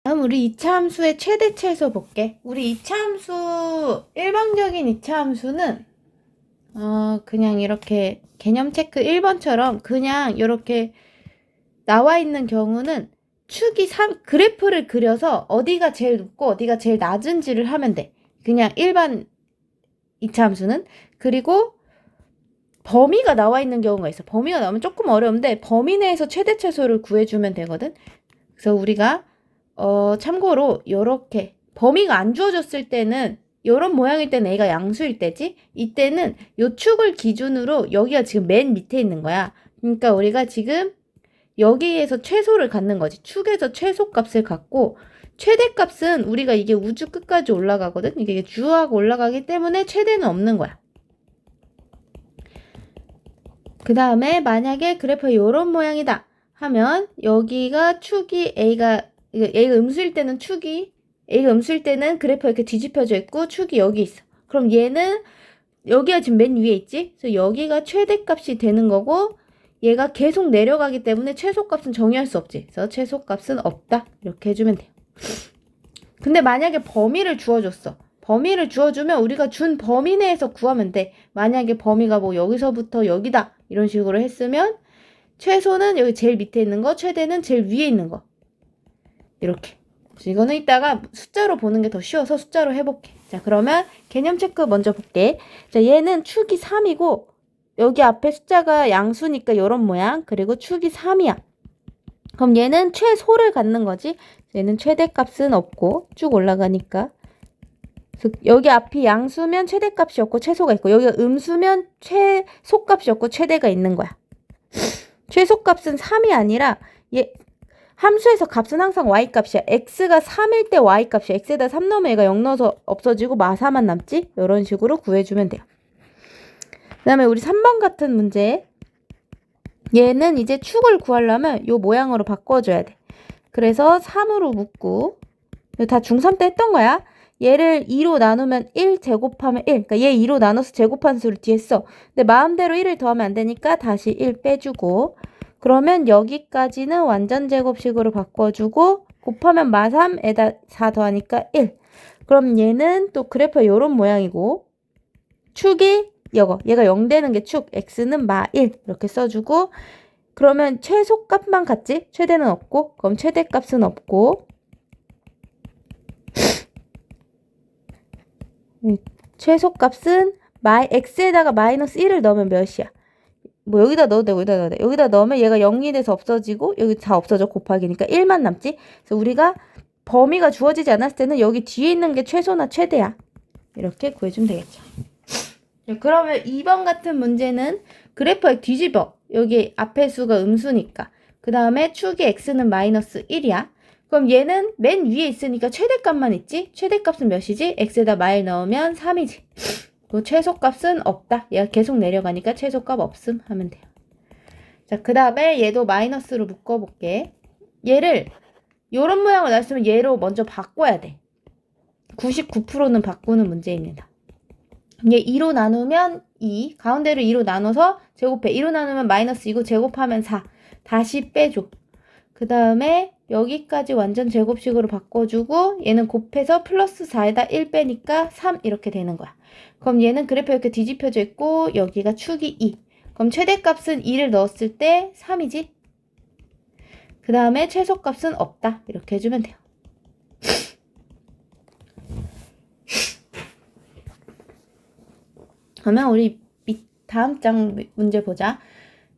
다음 우리 이차함수의 최대 최소 볼게. 우리 이차함수, 일반적인 이차함수는 그냥 이렇게 개념 체크 1번처럼 그냥 이렇게 나와 있는 경우는 그래프를 그려서 어디가 제일 높고 어디가 제일 낮은지를 하면 돼. 그냥 일반 이차함수는. 그리고 범위가 나와 있는 경우가 있어. 범위가 나오면 조금 어려운데 범위 내에서 최대 최소를 구해주면 되거든. 그래서 우리가 참고로 요렇게 범위가 안 주어졌을 때는 요런 모양일 때는 A가 양수일 때지, 이때는 요 축을 기준으로 여기가 지금 맨 밑에 있는 거야. 그러니까 우리가 지금 여기에서 최소를 갖는 거지. 축에서 최소값을 갖고, 최대값은 우리가 이게 우주 끝까지 올라가거든. 이게 주하고 올라가기 때문에 최대는 없는 거야. 그 다음에 만약에 그래프가 요런 모양이다 하면 여기가 축이 A가 음수일 때는 A가 음수일 때는 그래프가 이렇게 뒤집혀져 있고 축이 여기 있어. 그럼 얘는 여기가 지금 맨 위에 있지? 그래서 여기가 최대값이 되는 거고, 얘가 계속 내려가기 때문에 최소값은 정의할 수 없지. 그래서 최소값은 없다. 이렇게 해주면 돼요. 근데 만약에 범위를 주어줬어. 범위를 주어주면 우리가 준 범위 내에서 구하면 돼. 만약에 범위가 뭐 여기서부터 여기다 이런 식으로 했으면 최소는 여기 제일 밑에 있는 거, 최대는 제일 위에 있는 거. 이렇게. 이거는 이따가 숫자로 보는 게 더 쉬워서 숫자로 해볼게. 자, 그러면 개념 체크 먼저 볼게. 자, 얘는 축이 3이고 여기 앞에 숫자가 양수니까 이런 모양. 그리고 축이 3이야. 그럼 얘는 최소를 갖는 거지. 얘는 최대값은 없고 쭉 올라가니까. 여기 앞이 양수면 최대값이 없고 최소가 있고, 여기가 음수면 최소값이 없고 최대가 있는 거야. 최소값은 3이 아니라 함수에서 값은 항상 y값이야. x가 3일 때 y값이야. x에다 3 넣으면 얘가 0 넣어서 없어지고 마사만 남지? 이런 식으로 구해주면 돼요. 그 다음에 우리 3번 같은 문제, 얘는 이제 축을 구하려면 요 모양으로 바꿔줘야 돼. 그래서 3으로 묶고, 다 중3 때 했던 거야. 얘를 2로 나누면 1 제곱하면 1. 그러니까 얘 2로 나눠서 제곱한 수를 뒤에 써. 근데 마음대로 1을 더하면 안 되니까 다시 1 빼주고, 그러면 여기까지는 완전 제곱식으로 바꿔주고, 곱하면 마3에다 4 더하니까 1. 그럼 얘는 또 그래프가 요런 모양이고, 축이 얘가 0 되는 게 축, x는 마1 이렇게 써주고, 그러면 최소값만 같지? 최대는 없고, 그럼 최대값은 없고, 최소값은 x에다가 마이너스 1을 넣으면 몇이야? 뭐 여기다 넣어도 되고 여기다 넣어도 돼. 여기다 넣으면 얘가 0이 돼서 없어지고 여기 다 없어져. 곱하기니까 1만 남지. 그래서 우리가 범위가 주어지지 않았을 때는 여기 뒤에 있는 게 최소나 최대야. 이렇게 구해주면 되겠죠. 그러면 2번 같은 문제는 그래프에 뒤집어. 여기 앞에 수가 음수니까. 그 다음에 축의 x는 마이너스 1이야. 그럼 얘는 맨 위에 있으니까 최대값만 있지? 최대값은 몇이지? x에다 마일 넣으면 3이지. 그 최소값은 없다. 얘가 계속 내려가니까 최소값 없음 하면 돼요. 자, 그 다음에 얘도 마이너스로 묶어볼게. 얘를 요런 모양으로 놨으면 얘로 먼저 바꿔야 돼. 99%는 바꾸는 문제입니다. 얘 2로 나누면 2, 가운데를 2로 나눠서 제곱해. 2로 나누면 마이너스 2고 제곱하면 4. 다시 빼줘. 그 다음에 여기까지 완전 제곱식으로 바꿔주고, 얘는 곱해서 플러스 4에다 1 빼니까 3 이렇게 되는 거야. 그럼 얘는 그래프 이렇게 뒤집혀져 있고 여기가 축이 2. 그럼 최대값은 2를 넣었을 때 3이지? 그 다음에 최소값은 없다. 이렇게 해주면 돼요. 그러면 우리 다음 장 문제 보자.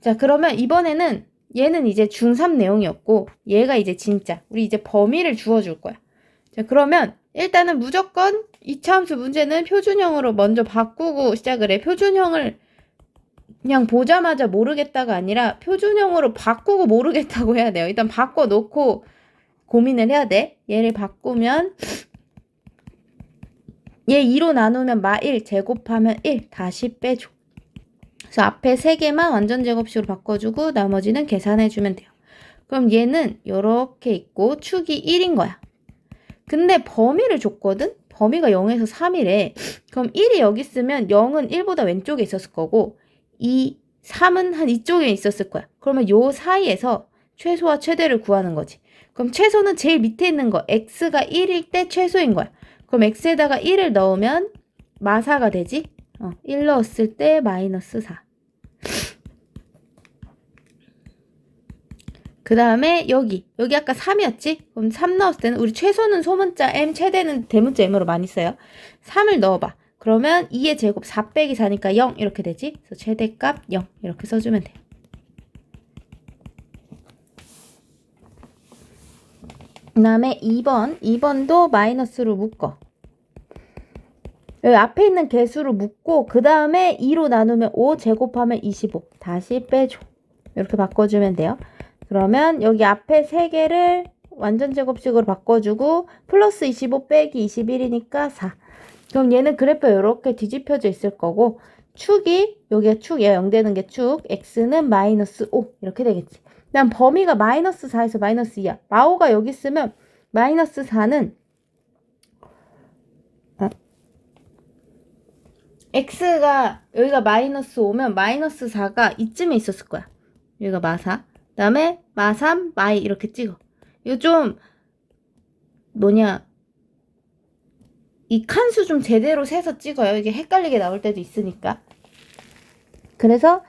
자, 그러면 이번에는 얘는 이제 중3 내용이었고, 얘가 이제 진짜 우리 이제 범위를 주어줄 거야. 자, 그러면 일단은 무조건 이차함수 문제는 표준형으로 먼저 바꾸고 시작을 해. 표준형을 그냥 보자마자 모르겠다가 아니라 표준형으로 바꾸고 모르겠다고 해야 돼요. 일단 바꿔놓고 고민을 해야 돼. 얘를 바꾸면 얘 2로 나누면 마1 제곱하면 1 다시 빼줘. 그래서 앞에 3개만 완전 제곱식으로 바꿔주고 나머지는 계산해주면 돼요. 그럼 얘는 이렇게 있고 축이 1인 거야. 근데 범위를 줬거든? 범위가 0에서 3이래. 그럼 1이 여기 있으면 0은 1보다 왼쪽에 있었을 거고 3은 한 이쪽에 있었을 거야. 그러면 요 사이에서 최소와 최대를 구하는 거지. 그럼 최소는 제일 밑에 있는 거 x가 1일 때 최소인 거야. 그럼 x에다가 1을 넣으면 마사가 되지? 1 넣었을 때 마이너스 4. 그 다음에 여기 아까 3이었지? 그럼 3 넣었을 때는 우리 최소는 소문자 m, 최대는 대문자 m으로 많이 써요. 3을 넣어봐. 그러면 2의 제곱 4 빼기 4니까 0 이렇게 되지? 그래서 최대값 0 이렇게 써주면 돼. 그 다음에 2번도 마이너스로 묶어. 여기 앞에 있는 개수로 묶고 그 다음에 2로 나누면 5 제곱하면 25 다시 빼줘. 이렇게 바꿔주면 돼요. 그러면 여기 앞에 3개를 완전 제곱식으로 바꿔주고 플러스 25 빼기 21이니까 4. 그럼 얘는 그래프가 이렇게 뒤집혀져 있을 거고 축이 여기가 축, 얘가 0 되는 게 축, x는 마이너스 5 이렇게 되겠지. 그다음 범위가 마이너스 4에서 마이너스 2야. 마오가 여기 있으면 마이너스 4는 x가 여기가 마이너스 5면 마이너스 4가 이쯤에 있었을 거야. 여기가 마4. 그 다음에 마3, 마이 이렇게 찍어. 이거 좀 이 칸수 좀 제대로 세서 찍어요. 이게 헷갈리게 나올 때도 있으니까. 그래서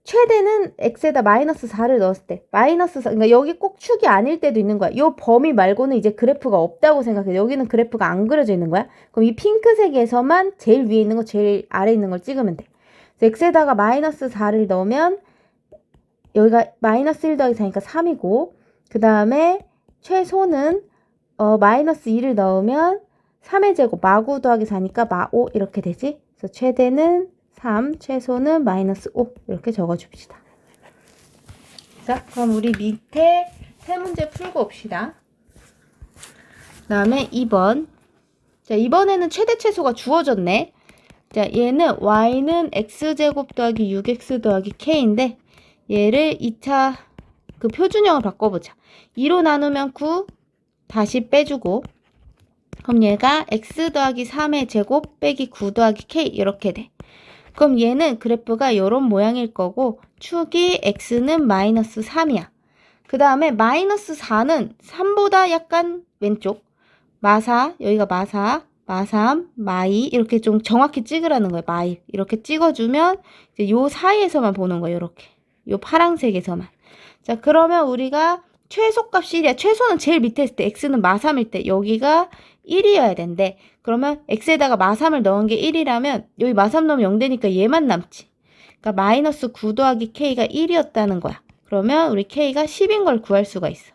최대는 x에다 마이너스 4를 넣었을 때 마이너스 4, 그러니까 여기 꼭 축이 아닐 때도 있는 거야. 이 범위 말고는 이제 그래프가 없다고 생각해. 여기는 그래프가 안 그려져 있는 거야. 그럼 이 핑크색에서만 제일 위에 있는 거, 제일 아래에 있는 걸 찍으면 돼. 그래서 x에다가 마이너스 4를 넣으면 여기가 마이너스 1 더하기 4니까 3이고 그 다음에 최소는 마이너스 2를 넣으면 3의 제곱 마9 더하기 4니까 마5 이렇게 되지. 그래서 최대는 3, 최소는 마이너스 5 이렇게 적어줍시다. 자, 그럼 우리 밑에 세 문제 풀고 옵시다. 그 다음에 2번. 자, 이번에는 최대 최소가 주어졌네. 자, 얘는 y는 x제곱 더하기 6x 더하기 k인데 얘를 2차 그 표준형을 바꿔보자. 2로 나누면 9 다시 빼주고 그럼 얘가 x 더하기 3의 제곱 빼기 9 더하기 k 이렇게 돼. 그럼 얘는 그래프가 이런 모양일 거고 축이 x는 마이너스 3이야. 그 다음에 마이너스 4는 3보다 약간 왼쪽 마4 여기가 마4 마3 마2 이렇게 좀 정확히 찍으라는 거예요. 마1 이렇게 찍어주면 이제 요 사이에서만 보는 거예요. 이렇게 요 파란색에서만. 자, 그러면 우리가 최소값이 1이야. 최소는 제일 밑에 있을 때 x는 마3일 때 여기가 1이어야 된대. 그러면 x에다가 마3을 넣은 게 1이라면 여기 마3 넣으면 0 되니까 얘만 남지. 그러니까 마이너스 9 더하기 k가 1이었다는 거야. 그러면 우리 k가 10인 걸 구할 수가 있어.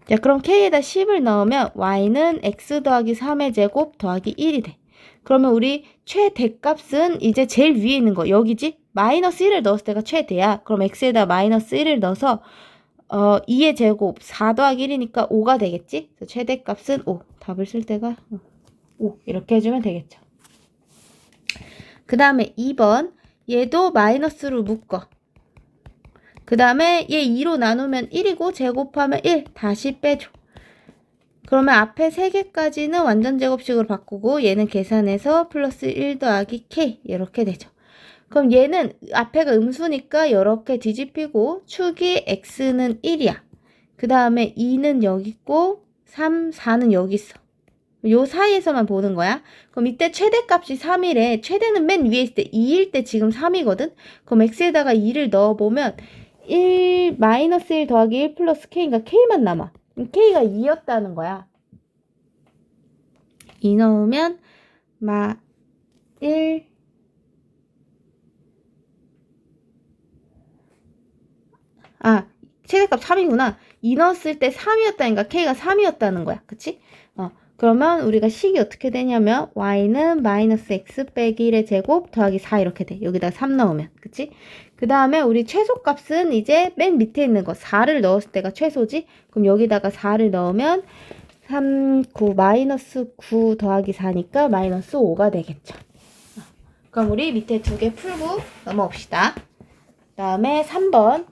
자, 그럼 k에다 10을 넣으면 y는 x 더하기 3의 제곱 더하기 1이 돼. 그러면 우리 최대값은 이제 제일 위에 있는 거 여기지? 마이너스 1을 넣었을 때가 최대야. 그럼 x에다 마이너스 1을 넣어서 2의 제곱 4 더하기 1이니까 5가 되겠지? 그래서 최대값은 5. 답을 쓸 때가 5 이렇게 해주면 되겠죠. 그 다음에 2번 얘도 마이너스로 묶어. 그 다음에 얘 2로 나누면 1이고 제곱하면 1 다시 빼줘. 그러면 앞에 3개까지는 완전 제곱식으로 바꾸고 얘는 계산해서 플러스 1 더하기 k 이렇게 되죠. 그럼 얘는 앞에가 음수니까 이렇게 뒤집히고 축이 x는 1이야. 그 다음에 2는 여기 있고 3, 4는 여기 있어. 요 사이에서만 보는 거야. 그럼 이때 최대값이 3이래. 최대는 맨 위에 있을 때 2일 때 지금 3이거든. 그럼 x에다가 2를 넣어보면 1 마이너스 1 더하기 1 플러스 k니까 k만 남아. k가 2였다는 거야. 2 넣으면 1 최대값 3이구나. 2 넣었을 때 3이었다니까 k가 3이었다는 거야. 그치? 그러면 우리가 식이 어떻게 되냐면 y는 마이너스 x 빼기 1의 제곱 더하기 4 이렇게 돼. 여기다 3 넣으면. 그치? 그 다음에 우리 최소값은 이제 맨 밑에 있는 거 4를 넣었을 때가 최소지? 그럼 여기다가 4를 넣으면 3, 9, 마이너스 9 더하기 4니까 마이너스 5가 되겠죠. 그럼 우리 밑에 2개 풀고 넘어옵시다. 그 다음에 3번.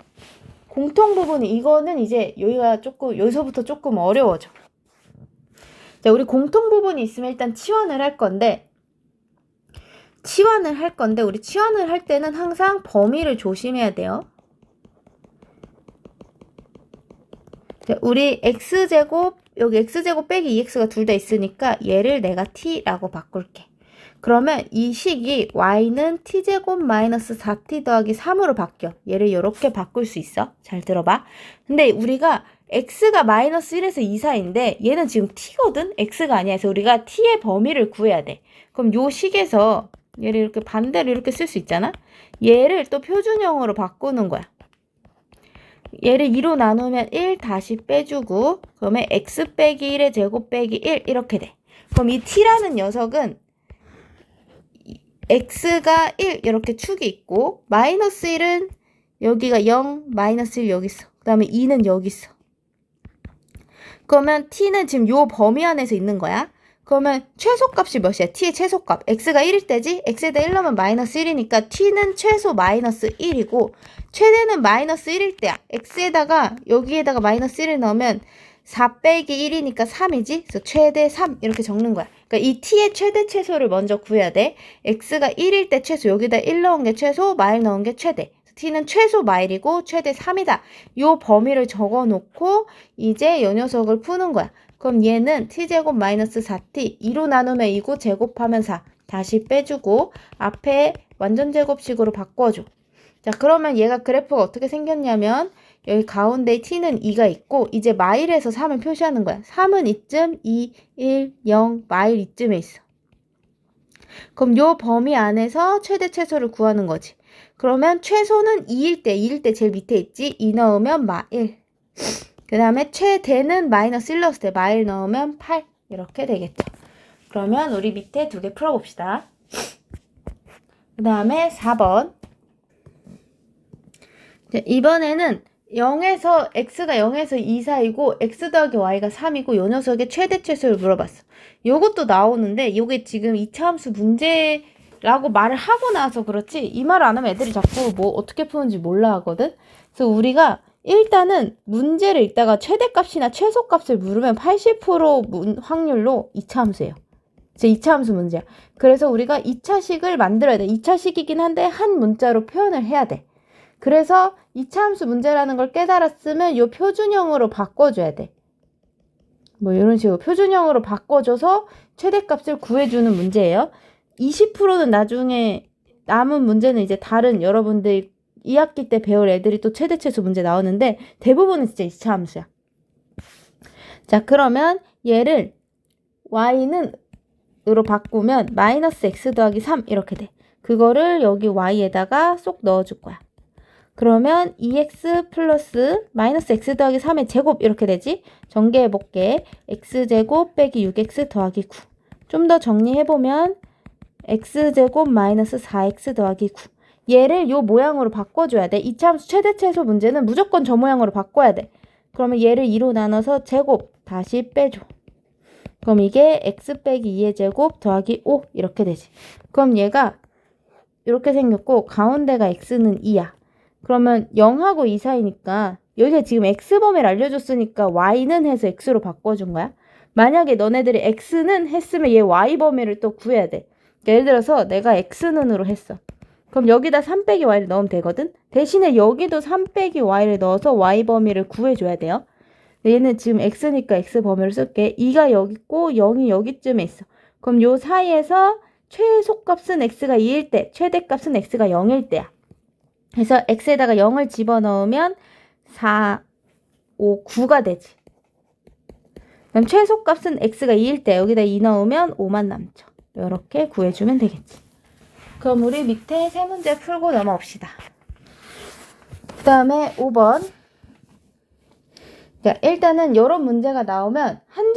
공통 부분이 이거는 이제 여기서부터 조금 어려워져. 자, 우리 공통 부분이 있으면 일단 치환을 할 건데 우리 치환을 할 때는 항상 범위를 조심해야 돼요. 우리 x제곱, 여기 x제곱 빼기 2x가 둘 다 있으니까 얘를 내가 t라고 바꿀게. 그러면 이 식이 y는 t제곱 마이너스 4t 더하기 3으로 바뀌어. 얘를 이렇게 바꿀 수 있어. 잘 들어봐. 근데 우리가 x가 마이너스 1에서 2 사이인데 얘는 지금 t거든? x가 아니야. 그래서 우리가 t의 범위를 구해야 돼. 그럼 요 식에서 얘를 이렇게 반대로 이렇게 쓸 수 있잖아? 얘를 또 표준형으로 바꾸는 거야. 얘를 2로 나누면 1 다시 빼주고 그러면 x 빼기 1의 제곱 빼기 1 이렇게 돼. 그럼 이 t라는 녀석은 x가 1 이렇게 축이 있고 마이너스 1은 여기가 0, 마이너스 1 여기 있어. 그 다음에 2는 여기 있어. 그러면 t는 지금 요 범위 안에서 있는 거야. 그러면 최소값이 몇이야? t의 최소값. x가 1일 때지? x에다 1 넣으면 마이너스 1이니까 t는 최소 마이너스 1이고 최대는 마이너스 1일 때야. x에다가 여기에다가 마이너스 1을 넣으면 4 빼기 1이니까 3이지? 그래서 최대 3 이렇게 적는 거야. 그러니까 이 t의 최대 최소를 먼저 구해야 돼. x가 1일 때 최소, 여기다 1 넣은 게 최소, 마일 넣은 게 최대. t는 최소 마일이고 최대 3이다. 요 범위를 적어놓고 이제 이 녀석을 푸는 거야. 그럼 얘는 t제곱 마이너스 4t 2로 나누면 2고 제곱하면 4 다시 빼주고 앞에 완전 제곱식으로 바꿔줘. 자, 그러면 얘가 그래프가 어떻게 생겼냐면 여기 가운데 t는 2가 있고 이제 마일에서 3을 표시하는 거야. 3은 이쯤, 2, 1, 0, 마일 이쯤에 있어. 그럼 요 범위 안에서 최대 최소를 구하는 거지. 그러면 최소는 2일 때 제일 밑에 있지. 2 넣으면 마일. 그 다음에 최대는 마이너스 1 넣었을 때 마일 넣으면 8 이렇게 되겠죠. 그러면 우리 밑에 두 개 풀어봅시다. 그 다음에 4번. 이번에는 0에서 x가 0에서 2 사이고 x 더하기 y가 3이고 요 녀석의 최대 최소를 물어봤어. 요것도 나오는데 요게 지금 2차 함수 문제라고 말을 하고 나서 그렇지 이 말 안 하면 애들이 자꾸 뭐 어떻게 푸는지 몰라 하거든. 그래서 우리가 일단은 문제를 읽다가 최대값이나 최소값을 물으면 80% 확률로 2차 함수예요. 제 2차 함수 문제야. 그래서 우리가 2차식을 만들어야 돼. 2차식이긴 한데 한 문자로 표현을 해야 돼. 그래서 2차 함수 문제라는 걸 깨달았으면 이 표준형으로 바꿔줘야 돼. 뭐 이런 식으로 표준형으로 바꿔줘서 최대값을 구해주는 문제예요. 20%는 나중에 남은 문제는 이제 다른 여러분들 2학기 때 배울 애들이 또 최대 최소 문제 나오는데 대부분은 진짜 2차 함수야. 자, 그러면 얘를 y는 으로 바꾸면 마이너스 x 더하기 3 이렇게 돼. 그거를 여기 y에다가 쏙 넣어줄 거야. 그러면 2x 플러스 마이너스 x 더하기 3의 제곱 이렇게 되지? 전개해볼게. x제곱 빼기 6x 더하기 9. 좀 더 정리해보면 x제곱 마이너스 4x 더하기 9. 얘를 요 모양으로 바꿔줘야 돼. 2차 함수 최대 최소 문제는 무조건 저 모양으로 바꿔야 돼. 그러면 얘를 2로 나눠서 제곱 다시 빼줘. 그럼 이게 x 빼기 2의 제곱 더하기 5 이렇게 되지. 그럼 얘가 이렇게 생겼고 가운데가 x는 2야. 그러면 0하고 2 사이니까 여기가 지금 x범위를 알려줬으니까 y는 해서 x로 바꿔준 거야. 만약에 너네들이 x는 했으면 얘 y범위를 또 구해야 돼. 그러니까 예를 들어서 내가 x는으로 했어. 그럼 여기다 3 빼기 y를 넣으면 되거든. 대신에 여기도 3 빼기 y를 넣어서 y범위를 구해줘야 돼요. 얘는 지금 x니까 x범위를 쓸게. 2가 여기 있고 0이 여기쯤에 있어. 그럼 요 사이에서 최소값은 x가 2일 때, 최대값은 x가 0일 때야. 그래서 x에다가 0을 집어넣으면 4, 5, 9가 되지. 그럼 최소값은 x가 2일 때 여기다 2 넣으면 5만 남죠. 이렇게 구해주면 되겠지. 그럼 우리 밑에 세 문제 풀고 넘어옵시다. 그 다음에 5번. 자, 일단은 이런 문제가 나오면 한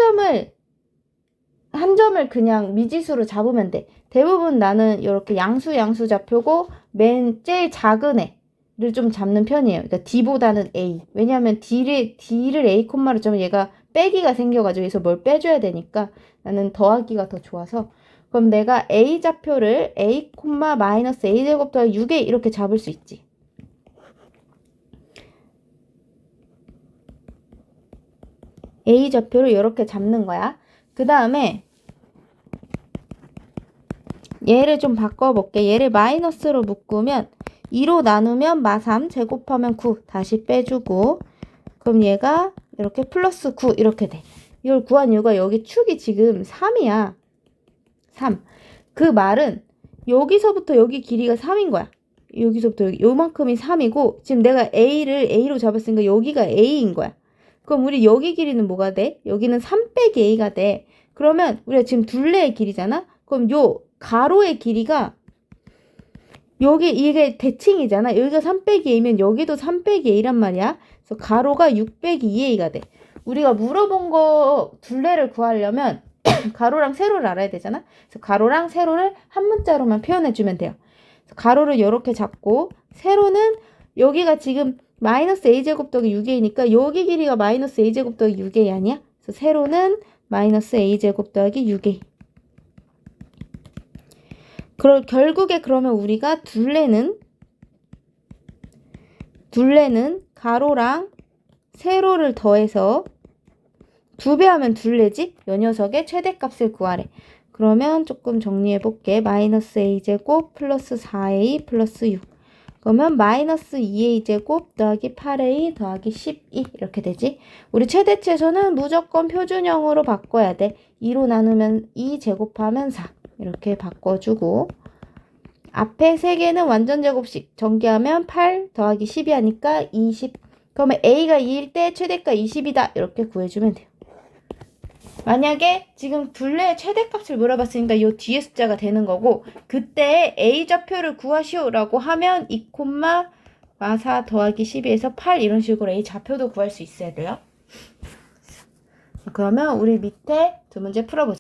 점을 그냥 미지수로 잡으면 돼. 대부분 나는 이렇게 양수 좌표고 맨 제일 작은 애를 좀 잡는 편이에요. 그러니까 D보다는 A. 왜냐하면 D를 A 콤마로 짜면 얘가 빼기가 생겨가지고 여기서 뭘 빼줘야 되니까 나는 더하기가 더 좋아서. 그럼 내가 A 좌표를 A 콤마 마이너스 A 제곱 더하기 6에 이렇게 잡을 수 있지. A 좌표를 이렇게 잡는 거야. 그 다음에 얘를 좀 바꿔볼게. 얘를 마이너스로 묶으면 2로 나누면 마3 제곱하면 9 다시 빼주고 그럼 얘가 이렇게 플러스 9 이렇게 돼. 이걸 구한 이유가 여기 축이 지금 3이야. 3. 그 말은 여기서부터 여기 길이가 3인 거야. 여기서부터 여기 요만큼이 3이고 지금 내가 A를 A로 잡았으니까 여기가 A인 거야. 그럼 우리 여기 길이는 뭐가 돼? 여기는 3 빼기 A가 돼. 그러면 우리가 지금 둘레의 길이잖아? 그럼 요 가로의 길이가 여기 이게 대칭이잖아. 여기가 3 빼기 A면 여기도 3 빼기 A란 말이야. 그래서 가로가 6 빼기 2A가 돼. 우리가 물어본 거 둘레를 구하려면 가로랑 세로를 알아야 되잖아. 그래서 가로랑 세로를 한 문자로만 표현해주면 돼요. 그래서 가로를 이렇게 잡고 세로는 여기가 지금 마이너스 a제곱 더하기 6a니까 여기 길이가 마이너스 a제곱 더하기 6a 아니야? 그래서 세로는 마이너스 a제곱 더하기 6a. 결국에 그러면 우리가 둘레는 가로랑 세로를 더해서 2배 하면 둘레지? 요 녀석의 최대값을 구하래. 그러면 조금 정리해 볼게. 마이너스 a제곱 플러스 4a 플러스 6. 그러면 마이너스 2a제곱 더하기 8a 더하기 12 이렇게 되지. 우리 최대치에서는 무조건 표준형으로 바꿔야 돼. 2로 나누면 2 제곱하면 4 이렇게 바꿔주고 앞에 3개는 완전 제곱식 전개하면 8 더하기 12 하니까 20. 그러면 a가 2일 때 최대가 20이다 이렇게 구해주면 돼요. 만약에 지금 둘레의 최대값을 물어봤으니까 이 뒤에 숫자가 되는 거고 그때 A 좌표를 구하시오 라고 하면 2,4 더하기 12에서 8 이런 식으로 A 좌표도 구할 수 있어야 돼요. 그러면 우리 밑에 두 문제 풀어보자.